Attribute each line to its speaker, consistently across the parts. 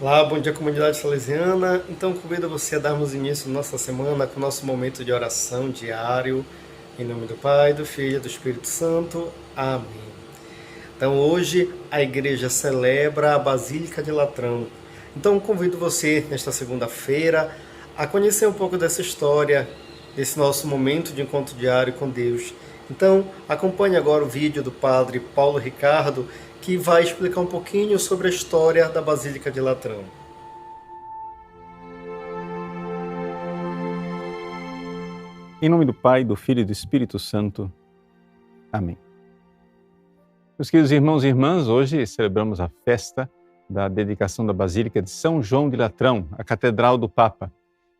Speaker 1: Olá, bom dia comunidade salesiana. Então convido você a darmos início nossa semana com o nosso momento de oração diário, em nome do Pai, do Filho e do Espírito Santo. Amém. Então hoje a igreja celebra a Basílica de Latrão. Então convido você nesta segunda-feira a conhecer um pouco dessa história, desse nosso momento de encontro diário com Deus. Então acompanhe agora o vídeo do Padre Paulo Ricardo, que vai explicar um pouquinho sobre a história da Basílica de Latrão.
Speaker 2: Em nome do Pai, do Filho e do Espírito Santo. Amém. Meus queridos irmãos e irmãs, hoje celebramos a festa da dedicação da Basílica de São João de Latrão, a Catedral do Papa,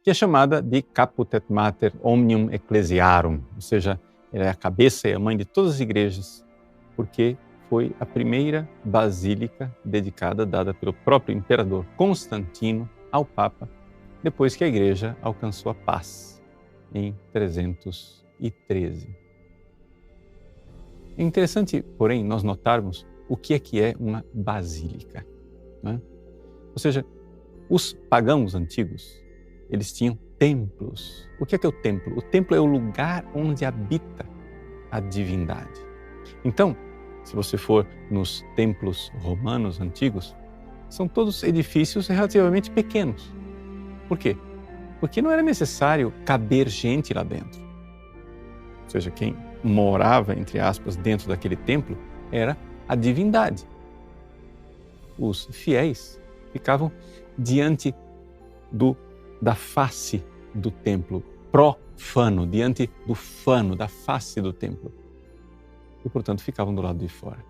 Speaker 2: que é chamada de Caput et Mater Omnium Ecclesiarum, ou seja, ela é a cabeça e a mãe de todas as igrejas, porque foi a primeira basílica dedicada, dada pelo próprio imperador Constantino ao Papa, depois que a igreja alcançou a paz em 313. É interessante, porém, nós notarmos o que é uma basílica, né? Ou seja, os pagãos antigos, eles tinham templos. O que é o templo? O templo é o lugar onde habita a divindade. Então, se você for nos templos romanos antigos, são todos edifícios relativamente pequenos. Por quê? Porque não era necessário caber gente lá dentro. Ou seja, quem morava, entre aspas, dentro daquele templo era a divindade. Os fiéis ficavam diante da face do templo, profano, diante do fano, da face do templo. E, portanto, ficavam do lado de fora.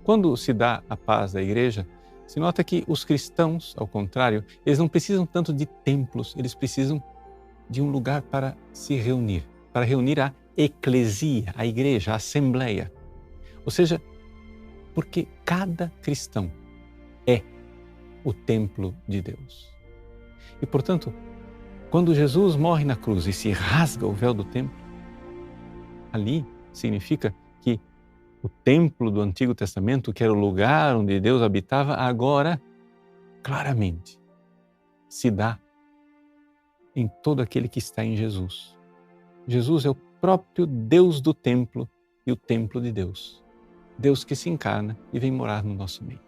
Speaker 2: Quando se dá a paz da igreja, se nota que os cristãos, ao contrário, eles não precisam tanto de templos, eles precisam de um lugar para se reunir, para reunir a eclesia, a igreja, a assembleia. Ou seja, porque cada cristão é o templo de Deus. E, portanto, quando Jesus morre na cruz e se rasga o véu do templo, ali significa que o templo do Antigo Testamento, que era o lugar onde Deus habitava, agora, claramente, se dá em todo aquele que está em Jesus. Jesus é o próprio Deus do templo e o templo de Deus. Deus que se encarna e vem morar no nosso meio.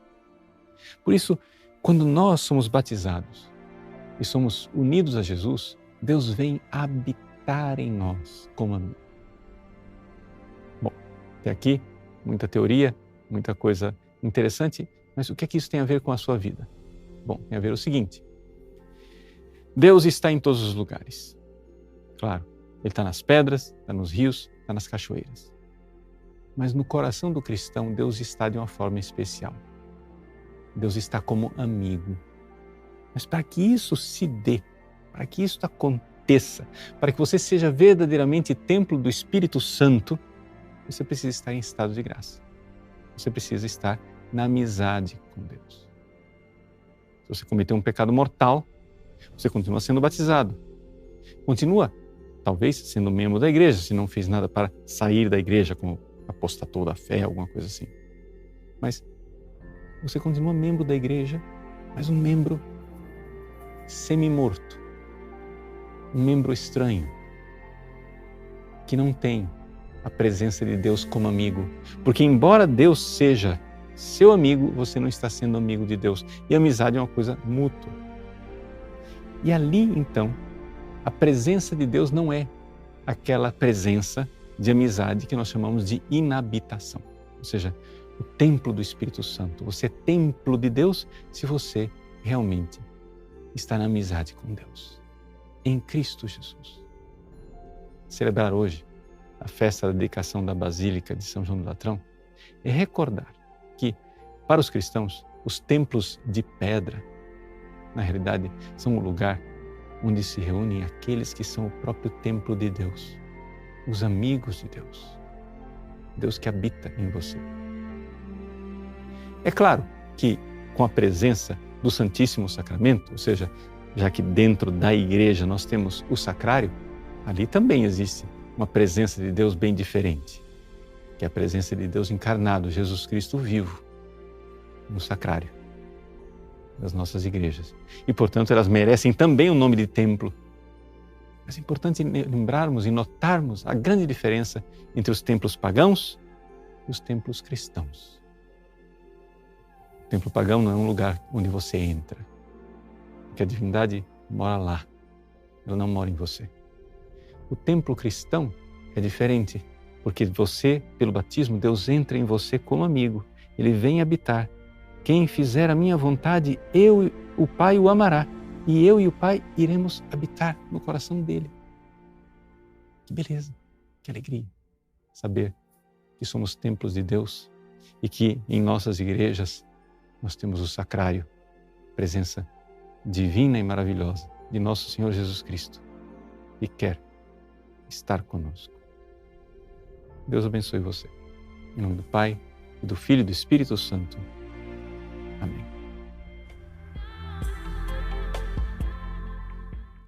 Speaker 2: Por isso, quando nós somos batizados e somos unidos a Jesus, Deus vem habitar em nós como amigo. Bom, até aqui, muita teoria, muita coisa interessante, mas o que é que isso tem a ver com a sua vida? Bom, tem a ver o seguinte: Deus está em todos os lugares. Claro, Ele está nas pedras, está nos rios, está nas cachoeiras. Mas no coração do cristão, Deus está de uma forma especial. Deus está como amigo. Mas para que isso se dê, para que isso aconteça, para que você seja verdadeiramente templo do Espírito Santo, você precisa estar em estado de graça. Você precisa estar na amizade com Deus. Se você cometeu um pecado mortal, você continua sendo batizado. Continua, talvez, sendo membro da igreja, se não fez nada para sair da igreja, como apostatou da fé, alguma coisa assim. Mas você continua membro da igreja, mas um membro semi-morto. Um membro estranho, que não tem a presença de Deus como amigo. Porque embora Deus seja seu amigo, você não está sendo amigo de Deus. E a amizade é uma coisa mútua. E ali, então, a presença de Deus não é aquela presença de amizade que nós chamamos de inabitação. Ou seja, o templo do Espírito Santo. Você é templo de Deus se você realmente está na amizade com Deus. Em Cristo Jesus. Celebrar hoje a festa da dedicação da Basílica de São João de Latrão é recordar que, para os cristãos, os templos de pedra, na realidade, são o lugar onde se reúnem aqueles que são o próprio templo de Deus, os amigos de Deus, Deus que habita em você. É claro que, com a presença do Santíssimo Sacramento, ou seja, já que dentro da igreja nós temos o sacrário, ali também existe uma presença de Deus bem diferente, que é a presença de Deus encarnado, Jesus Cristo vivo, no sacrário. das nossas igrejas. E, portanto, elas merecem também o nome de templo. Mas é importante lembrarmos e notarmos a grande diferença entre os templos pagãos e os templos cristãos. O templo pagão não é um lugar onde você entra, porque a divindade mora lá, ela não mora em você. O templo cristão é diferente, porque você, pelo batismo, Deus entra em você como amigo, Ele vem habitar. Quem fizer a minha vontade, eu, o Pai, o amará, e eu e o Pai iremos habitar no coração dele. Que beleza, que alegria saber que somos templos de Deus e que em nossas igrejas nós temos o sacrário, presença divina e maravilhosa de nosso Senhor Jesus Cristo, que quer estar conosco. Deus abençoe você. Em nome do Pai, e do Filho e do Espírito Santo. Amém.